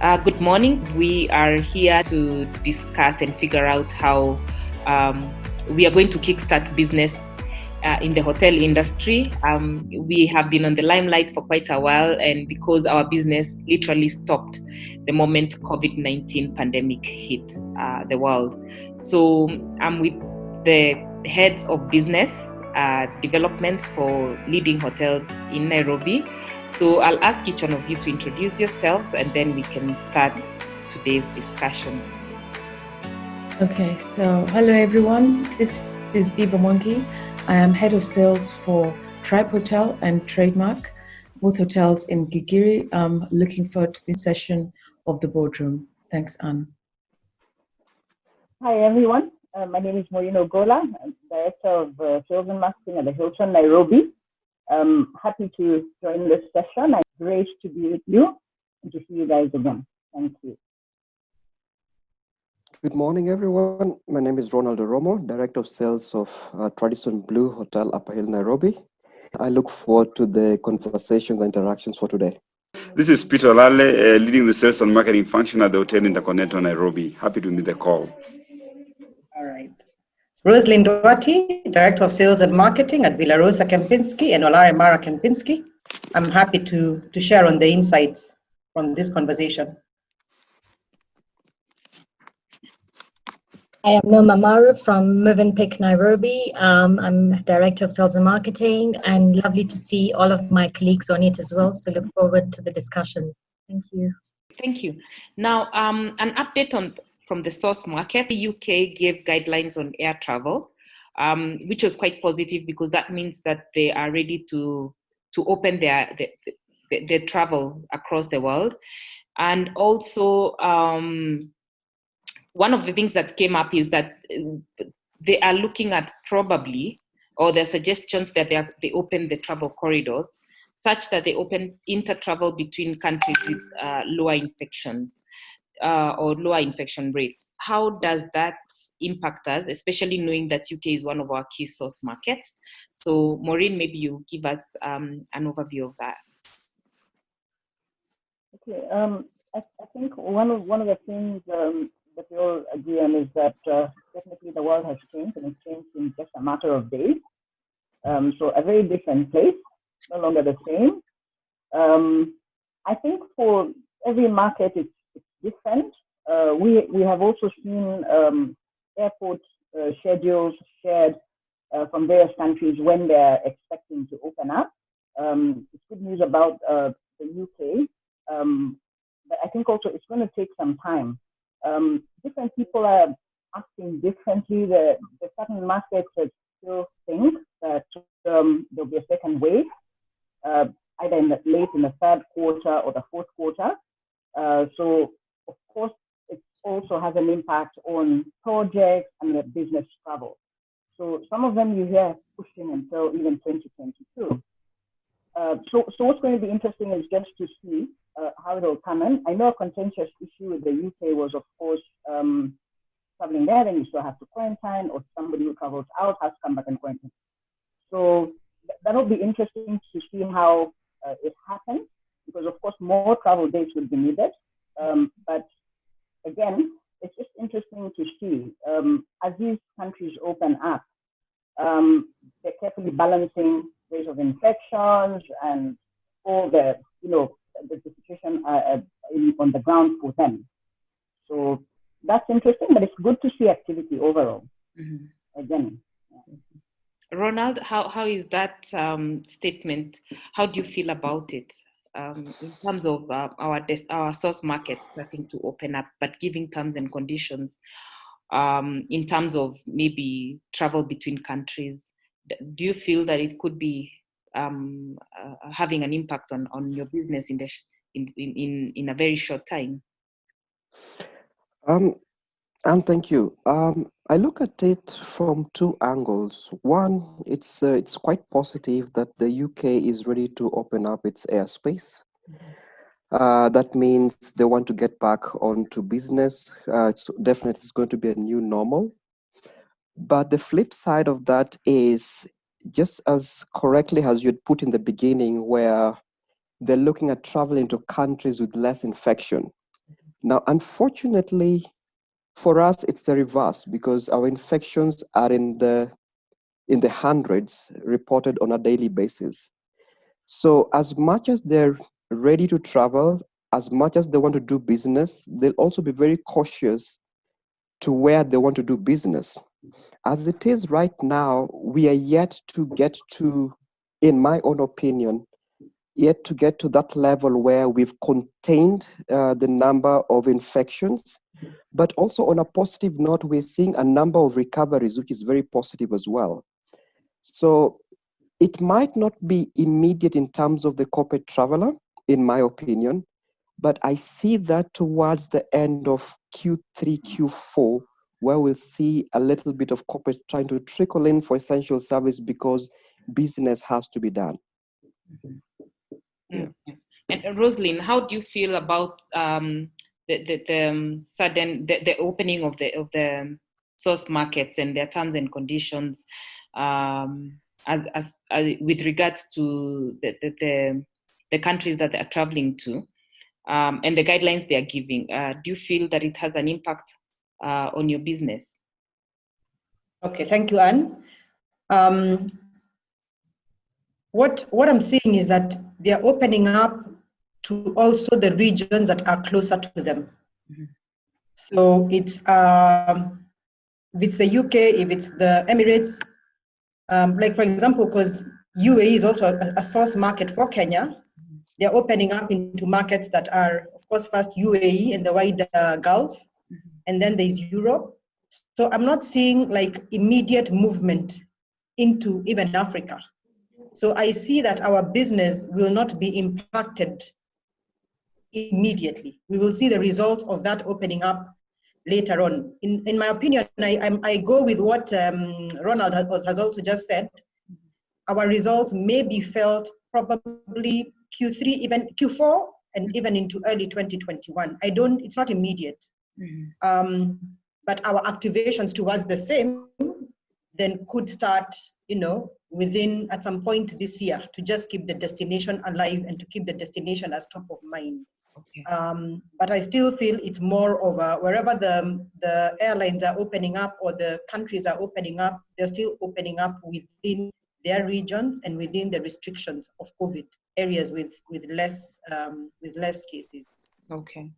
Good morning. We are here to discuss and figure out how we are going to kickstart business in the hotel industry. We have been on the limelight for quite a while, and because our business literally stopped the moment COVID-19 pandemic hit the world. So I'm with the heads of business developments for leading hotels in Nairobi. So I'll ask each one of you to introduce yourselves, and then we can start today's discussion. Okay, so hello everyone. This is Eva Mwangi. I am head of sales for Tribe Hotel and Trademark, both hotels in Gigiri. I'm looking forward to this session of the boardroom. Thanks, Anne. Hi everyone. My name is Maureen Ogola. I'm Director of Sales and Marketing at the Hilton Nairobi. I'm happy to join this session. I'm great to be with you and to see you guys again. Thank you. Good morning, everyone. My name is Ronald Romo, Director of Sales of Tradition Blue Hotel, Upper Hill, Nairobi. I look forward to the conversations and interactions for today. This is Peter Lale, leading the sales and marketing function at the Hotel Intercontinental Nairobi. Happy to meet the call. All right. Rosalind Duarte, Director of Sales and Marketing at Villa Rosa Kempinski and Olare Mara Kempinski. I'm happy to share on the insights from this conversation. I am Noma Maru from Movenpick Nairobi. I'm Director of Sales and Marketing, and lovely to see all of my colleagues on it as well. So look forward to the discussions. Thank you. Thank you. Now, an update from the source market. The UK gave guidelines on air travel, which was quite positive because that means that they are ready to open their travel across the world. And also, one of the things that came up is that they are looking at probably, or their suggestions that they open the travel corridors such that they open inter-travel between countries with lower infections or lower infection rates. How does that impact us, especially knowing that UK is one of our key source markets? So Maureen, maybe you give us an overview of that. Okay, I think one of the things that we all agree on is that definitely the world has changed, and it's changed in just a matter of days. So a very different place, no longer the same. I think for every market it's different. We have also seen airport schedules shared from various countries when they're expecting to open up. It's good news about the UK, but I think also it's going to take some time. Different people are acting differently. The certain markets that still think that there'll be a second wave, either late in the third quarter or the fourth quarter. So of course, it also has an impact on projects and the business travel. So some of them you hear pushing until even 2022. So what's going to be interesting is just to see how it will come in. I know a contentious issue with the UK was, of course, traveling there, then you still have to quarantine, or somebody who travels out has to come back and quarantine. So that'll be interesting to see how it happens, because of course more travel dates will be needed. But again, it's just interesting to see as these countries open up, they're carefully balancing rates of infections and all the situation on the ground for them. So that's interesting, but it's good to see activity overall. Mm-hmm. Again. Yeah. Ronald, how is that statement? How do you feel about it in terms of our source markets starting to open up, but giving terms and conditions in terms of maybe travel between countries? Do you feel that it could be having an impact on your business in a very short time? And thank you. I look at it from two angles. One, it's quite positive that the UK is ready to open up its airspace. That means they want to get back onto business. It's definitely going to be a new normal. But the flip side of that is, just as correctly as you'd put in the beginning, where they're looking at traveling to countries with less infection. Now, unfortunately, for us, it's the reverse because our infections are in the hundreds reported on a daily basis. So as much as they're ready to travel, as much as they want to do business, they'll also be very cautious to where they want to do business. As it is right now, we are yet to get to, in my own opinion, yet to get to that level where we've contained the number of infections. But also on a positive note, we're seeing a number of recoveries, which is very positive as well. So it might not be immediate in terms of the corporate traveler, in my opinion, but I see that towards the end of Q3, Q4, where we'll see a little bit of corporate trying to trickle in for essential service because business has to be done. Yeah. And Rosalind, how do you feel about the sudden the opening of the source markets and their terms and conditions, as with regards to the countries that they are traveling to, and the guidelines they are giving? Do you feel that it has an impact on your business? Okay, thank you, Anne. What I'm seeing is that they are opening up to also the regions that are closer to them. Mm-hmm. So it's if it's the UK, if it's the Emirates, like for example, because UAE is also a source market for Kenya, they're opening up into markets that are, of course, first UAE and the wider Gulf, and then there's Europe. So I'm not seeing like immediate movement into even Africa. So I see that our business will not be impacted immediately. We will see the results of that opening up later on. In my opinion, I go with what Ronald has also just said. Our results may be felt probably Q3, even Q4, and even into early 2021. It's not immediate. Mm-hmm. But our activations towards the same then could start, within at some point this year, to just keep the destination alive and to keep the destination as top of mind. Okay. But I still feel it's more of wherever the airlines are opening up or the countries are opening up, they're still opening up within their regions and within the restrictions of COVID areas with less cases. Okay.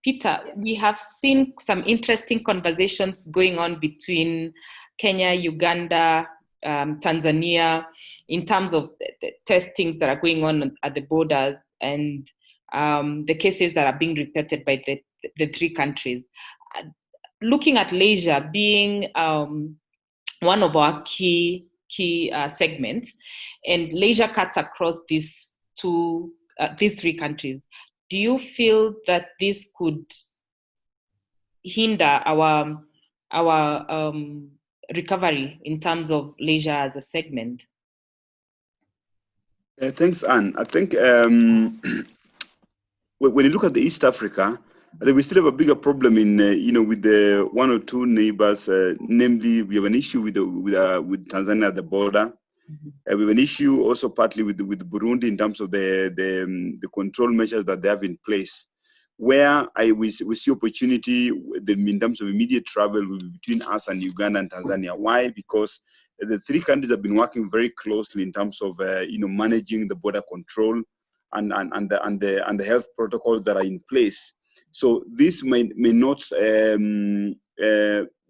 Peter, we have seen some interesting conversations going on between Kenya, Uganda, Tanzania, in terms of the testings that are going on at the borders and the cases that are being reported by the three countries. Looking at leisure being one of our key segments, and leisure cuts across these three countries. Do you feel that this could hinder our recovery in terms of leisure as a segment? Thanks, Anne. I think when you look at the East Africa, I think we still have a bigger problem in with the one or two neighbors. Namely, we have an issue with Tanzania at the border. Mm-hmm. We have an issue also partly with Burundi in terms of the control measures that they have in place. Where we see opportunity in terms of immediate travel between us and Uganda and Tanzania. Why? Because the three countries have been working very closely in terms of managing the border control and the health protocols that are in place. So this may not when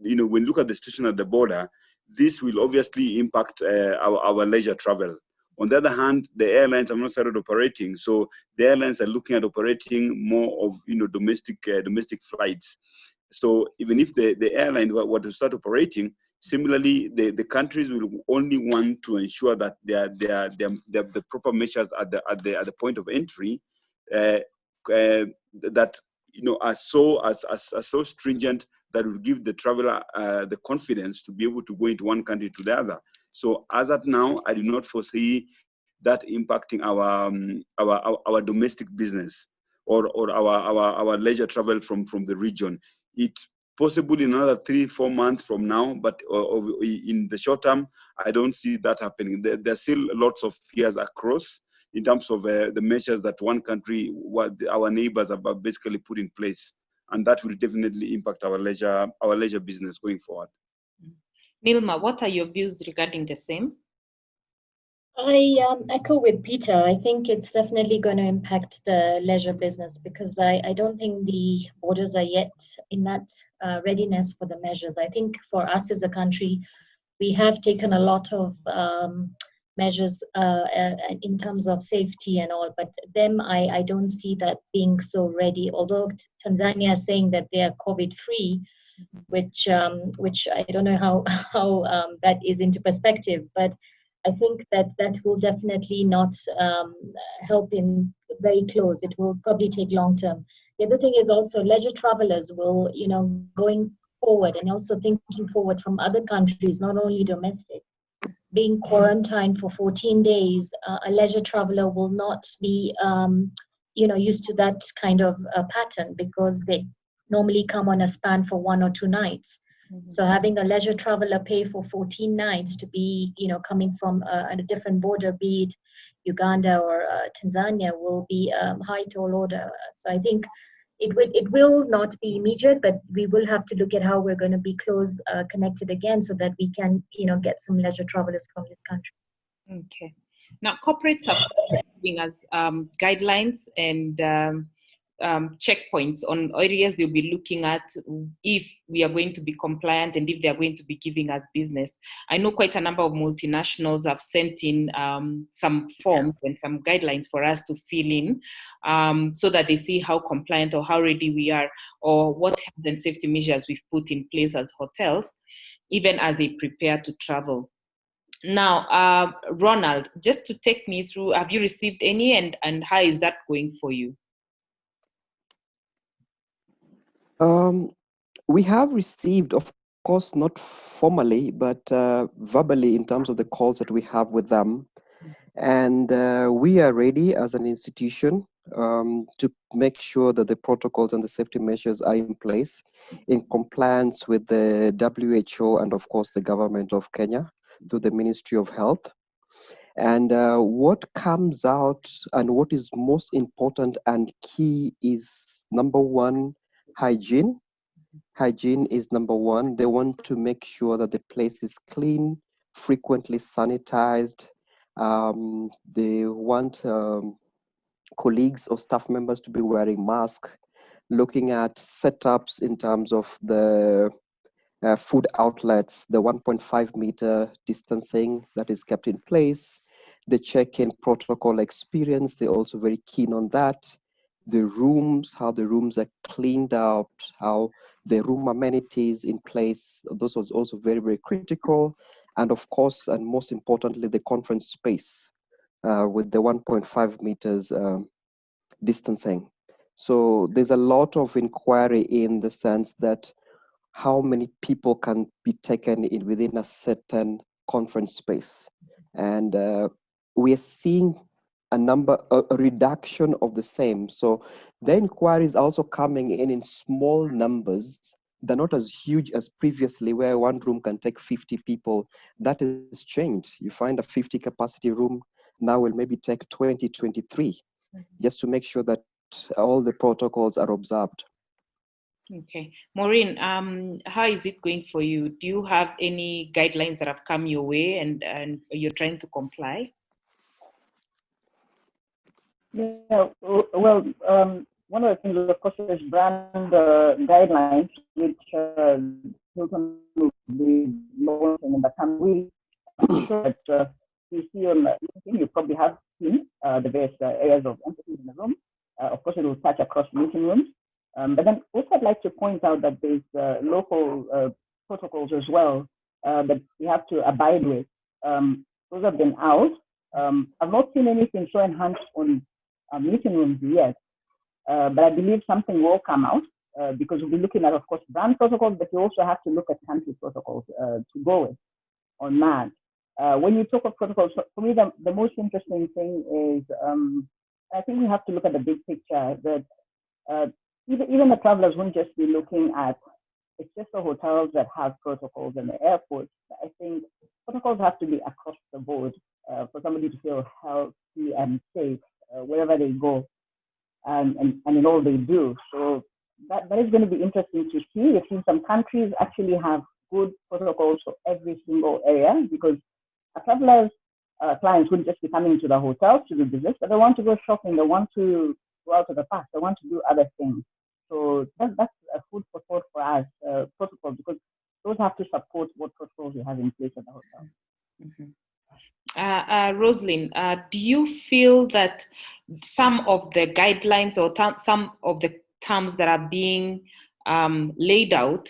you look at the situation at the border, this will obviously impact our leisure travel. On the other hand, the airlines have not started operating, so the airlines are looking at operating more of domestic flights. So even if the airline were to start operating, similarly, the countries will only want to ensure that the proper measures at the point of entry that are so stringent that will give the traveler the confidence to be able to go into one country to the other. So as at now, I do not foresee that impacting our domestic business or our leisure travel from the region. It's possible in another 3-4 months from now, but in the short term, I don't see that happening. There's still lots of fears across. in terms of the measures that one country, what our neighbors have basically put in place, and that will definitely impact our leisure business going forward. Nilma, what are your views regarding the same? I echo with Peter. I think it's definitely going to impact the leisure business because I don't think the borders are yet in that readiness for the measures. I think for us as a country, we have taken a lot of measures in terms of safety and all, but them, I don't see that being so ready. Although Tanzania is saying that they are COVID-free, which I don't know how that is into perspective, but I think that will definitely not help in very close. It will probably take long term. The other thing is also leisure travelers will, going forward and also thinking forward from other countries, not only domestic, being quarantined for 14 days, a leisure traveler will not be, used to that kind of pattern because they normally come on a span for 1 or 2 nights. So having a leisure traveler pay for 14 nights to be, coming from a different border, be it Uganda or Tanzania, will be high tall order. So I think it will not be immediate, but we will have to look at how we're going to be close connected again so that we can, get some leisure travelers from this country. Okay. Now, corporates have started giving us guidelines and checkpoints on areas they'll be looking at if we are going to be compliant and if they are going to be giving us business. I know quite a number of multinationals have sent in some forms and some guidelines for us to fill in so that they see how compliant or how ready we are or what health and safety measures we've put in place as hotels, even as they prepare to travel. Now, Ronald, just to take me through, have you received any and how is that going for you? We have received, of course, not formally, but verbally in terms of the calls that we have with them. And we are ready as an institution to make sure that the protocols and the safety measures are in place in compliance with the WHO and, of course, the government of Kenya through the Ministry of Health. And what comes out and what is most important and key is, number one, hygiene. Hygiene is number one. They want to make sure that the place is clean, frequently sanitized. They want colleagues or staff members to be wearing masks, looking at setups in terms of the food outlets, the 1.5 meter distancing that is kept in place, the check-in protocol experience, they're also very keen on that. The rooms, how the rooms are cleaned out, how the room amenities in place, those was also very, very critical. And of course, and most importantly, the conference space with the 1.5 meters distancing. So there's a lot of inquiry in the sense that how many people can be taken in within a certain conference space. And we are seeing a reduction of the same. So the inquiries are also coming in small numbers. They're not as huge as previously where one room can take 50 people. That has changed. You find a 50 capacity room now will maybe take 20, 23, just to make sure that all the protocols are observed. Okay. Maureen, how is it going for you? Do you have any guidelines that have come your way and you're trying to comply? Yeah, well, one of the things, of course, is brand guidelines, which Hilton will be launching in the coming week. I'm sure that you see on LinkedIn, you probably have seen the various areas of emphasis in the room. Of course, it will touch across meeting rooms. But then also I'd like to point out that there's local protocols as well that we have to abide with. Those have been out. I've not seen anything so enhanced on meeting rooms yet, but I believe something will come out because we'll be looking at, of course, brand protocols, but you also have to look at country protocols to go with on that. When you talk of protocols, for me, the most interesting thing is I think we have to look at the big picture that even the travelers won't just be looking at, it's just the hotels that have protocols and the airports. I think protocols have to be across the board for somebody to feel healthy and safe wherever they go, and in all they do. So that is going to be interesting to see. We've seen some countries actually have good protocols for every single area, because travelers, clients wouldn't just be coming to the hotels to do business, but they want to go shopping, they want to go out to the park, they want to do other things. So that's a food for thought for us, protocol, because those have to support what protocols we have in place at the hotel. Mm-hmm. Rosalind, do you feel that some of the guidelines or some of the terms that are being laid out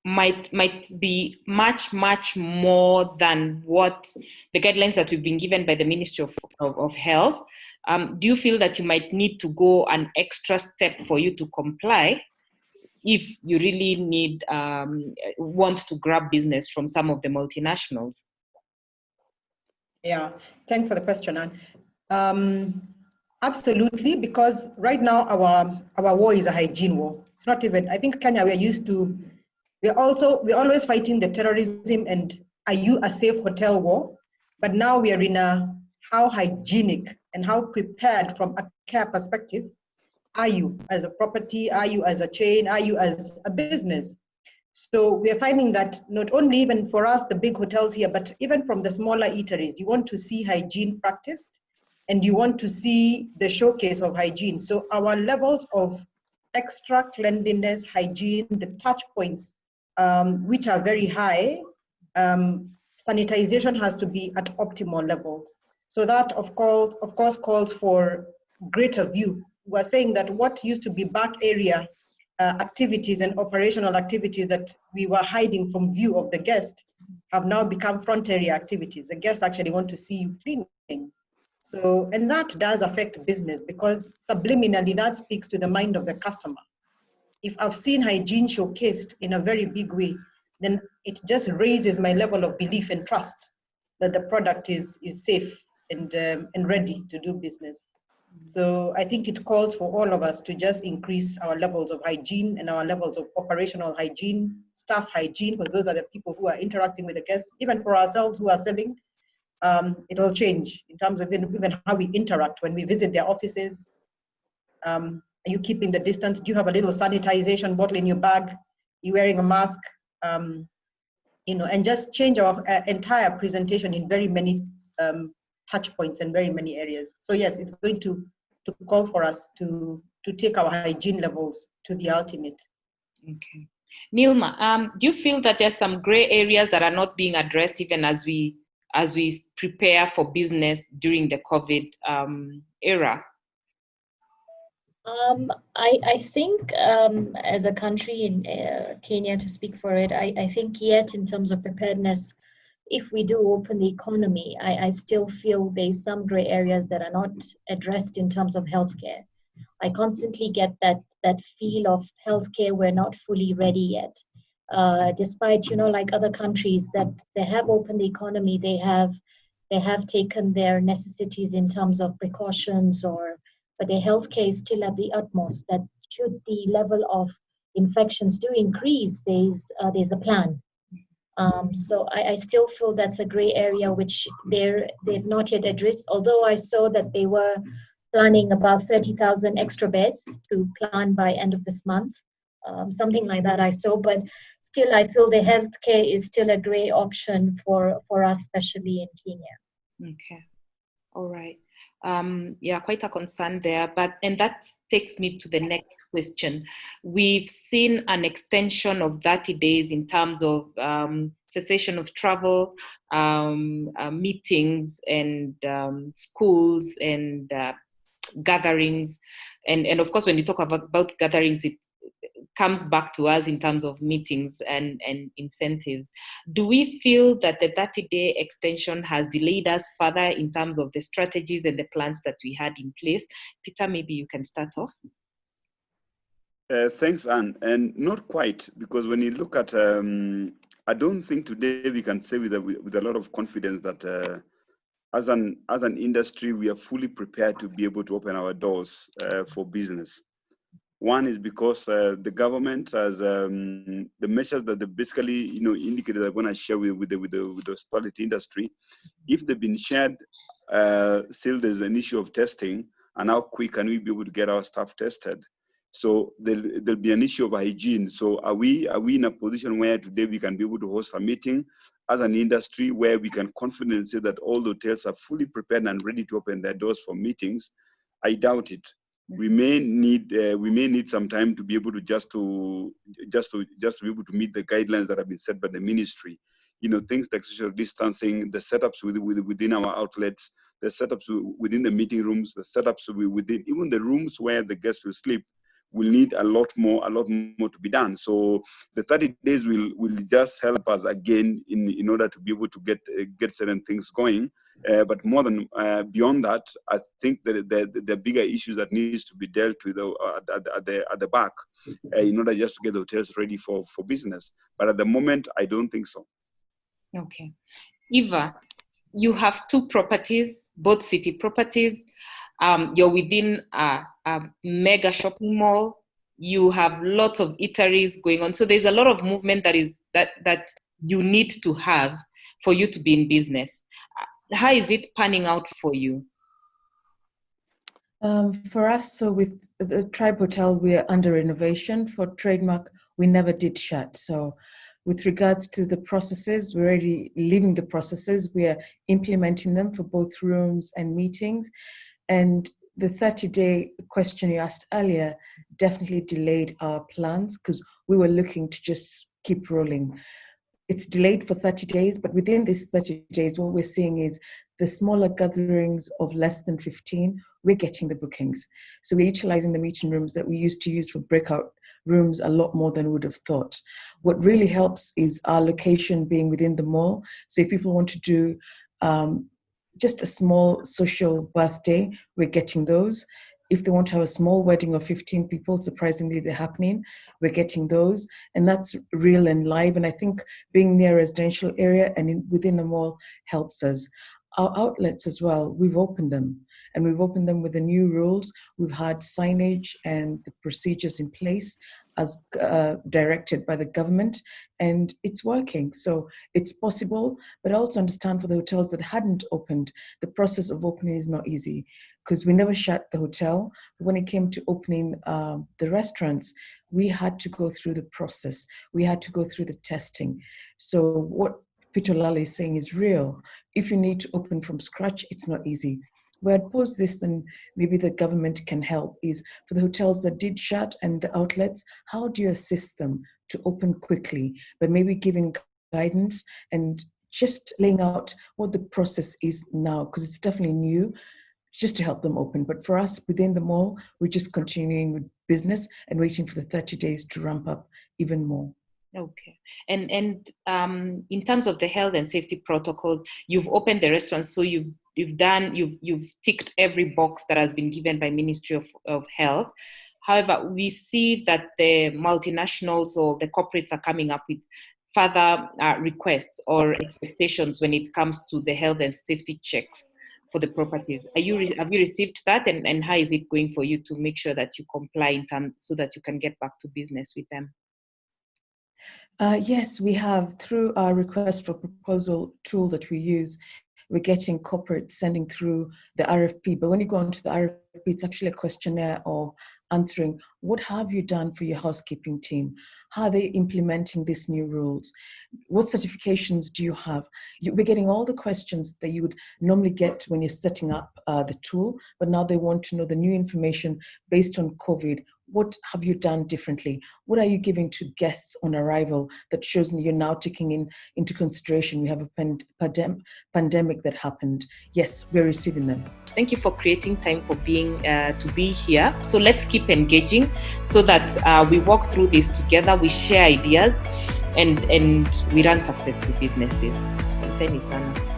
might be much more than what the guidelines that we've been given by the Ministry of Health? Do you feel that you might need to go an extra step for you to comply if you really want to grab business from some of the multinationals? Yeah, thanks for the question, Anne. Absolutely, because right now our war is a hygiene war. It's not even, I think Kenya, we're always fighting the terrorism and are you a safe hotel war? But now we are in a how hygienic and how prepared from a care perspective are you as a property, are you as a chain, are you as a business? So we are finding that not only even for us, the big hotels here, but even from the smaller eateries, you want to see hygiene practiced and you want to see the showcase of hygiene. So our levels of extra cleanliness, hygiene, the touch points, which are very high, sanitization has to be at optimal levels. So that of course calls for greater view. We're saying that what used to be back area activities and operational activities that we were hiding from view of the guest have now become front area activities. The guests actually want to see you cleaning. So, and that does affect business because subliminally that speaks to the mind of the customer. If I've seen hygiene showcased in a very big way, then it just raises my level of belief and trust that the product is safe and ready to do business. So I think it calls for all of us to just increase our levels of hygiene and our levels of operational hygiene, staff hygiene, because those are the people who are interacting with the guests. Even for ourselves who are selling, it'll change in terms of even how we interact when we visit their offices. Are you keeping the distance? Do you have a little sanitization bottle in your bag? Are you wearing a mask? And just change our entire presentation in very many touch points and very many areas. So yes, it's going to call for us to take our hygiene levels to the ultimate. Okay. Nilma, do you feel that there's some gray areas that are not being addressed even as we prepare for business during the COVID era? I think as a country in Kenya, to speak for it, I think yet in terms of preparedness, if we do open the economy, I still feel there's some gray areas that are not addressed in terms of healthcare. I constantly get that feel of healthcare, we're not fully ready yet. Despite, like other countries that they have opened the economy, they have taken their necessities in terms of precautions, but their healthcare is still at the utmost. That should the level of infections do increase, there's a plan. So I still feel that's a gray area which they've not yet addressed, although I saw that they were planning about 30,000 extra beds to plan by end of this month, something like that I saw, but still I feel the healthcare is still a gray option for us, especially in Kenya. Okay, all right. Yeah, quite a concern there, and that takes me to the next question. We've seen an extension of 30 days in terms of cessation of travel, meetings, and schools and gatherings, and of course, when you talk about gatherings, it comes back to us in terms of meetings and incentives. Do we feel that the 30-day extension has delayed us further in terms of the strategies and the plans that we had in place? Peter, maybe you can start off. Thanks, Anne. And not quite, because when you look at, I don't think today we can say with a lot of confidence that as an industry, we are fully prepared to be able to open our doors for business. One is because the government has the measures that they basically indicated they're going to share with the hospitality industry. If they've been shared still there's an issue of testing and how quick can we be able to get our staff tested. So there'll be an issue of hygiene. So are we in a position where today we can be able to host a meeting as an industry where we can confidently say that all the hotels are fully prepared and ready to open their doors for meetings? I doubt it. We may need some time to be able to just to be able to meet the guidelines that have been set by the ministry. You know, things like social distancing, the setups within our outlets, the setups within the meeting rooms, the setups within even the rooms where the guests will sleep will need a lot more to be done. So the 30 days will just help us again in order to be able to get certain things going. But more than beyond that, I think that the bigger issues that needs to be dealt with at the back in order just to get the hotels ready for business. But at the moment, I don't think so. Okay. Eva, you have two properties, both city properties. You're within a mega shopping mall. You have lots of eateries going on. So there's a lot of movement that you need to have for you to be in business. How is it panning out for you? For us, so with the Tribe Hotel, we are under renovation. For Trademark, we never did shut. So with regards to the processes, we're already leaving the processes. We are implementing them for both rooms and meetings. And the 30-day question you asked earlier definitely delayed our plans because we were looking to just keep rolling. It's delayed for 30 days, but within these 30 days, what we're seeing is the smaller gatherings of less than 15, we're getting the bookings. So we're utilizing the meeting rooms that we used to use for breakout rooms a lot more than we would have thought. What really helps is our location being within the mall. So if people want to do just a small social birthday, we're getting those. If they want to have a small wedding of 15 people, surprisingly, they're happening. We're getting those. And that's real and live. And I think being near a residential area and within a mall helps us. Our outlets as well, we've opened them. And we've opened them with the new rules. We've had signage and the procedures in place as directed by the government. And it's working. So it's possible. But I also understand for the hotels that hadn't opened, the process of opening is not easy, because we never shut the hotel. When it came to opening the restaurants, we had to go through the process. We had to go through the testing. So what Peter Lally is saying is real. If you need to open from scratch, it's not easy. Where I'd pose this, and maybe the government can help, is for the hotels that did shut and the outlets, how do you assist them to open quickly, but maybe giving guidance and just laying out what the process is now, because it's definitely new, just to help them open. But for us within the mall, we're just continuing with business and waiting for the 30 days to ramp up even more. Okay. And in terms of the health and safety protocol, you've opened the restaurants, so you've ticked every box that has been given by Ministry of Health. However, we see that the multinationals or the corporates are coming up with further requests or expectations when it comes to the health and safety checks for the properties. Have you received that, and how is it going for you to make sure that you comply in terms so that you can get back to business with them? Yes, we have. Through our request for proposal tool that we use, we're getting corporate sending through the RFP. But when you go into the RFP, it's actually a questionnaire of answering, what have you done for your housekeeping team? How are they implementing these new rules? What certifications do you have? We're getting all the questions that you would normally get when you're setting up the tool, but now they want to know the new information based on COVID. What have you done differently? What are you giving to guests on arrival that shows you're now taking into consideration we have a pandemic that happened? Yes, we're receiving them. Thank you for creating time for to be here. So let's keep engaging so that we walk through this together, we share ideas, and we run successful businesses. Asante sana.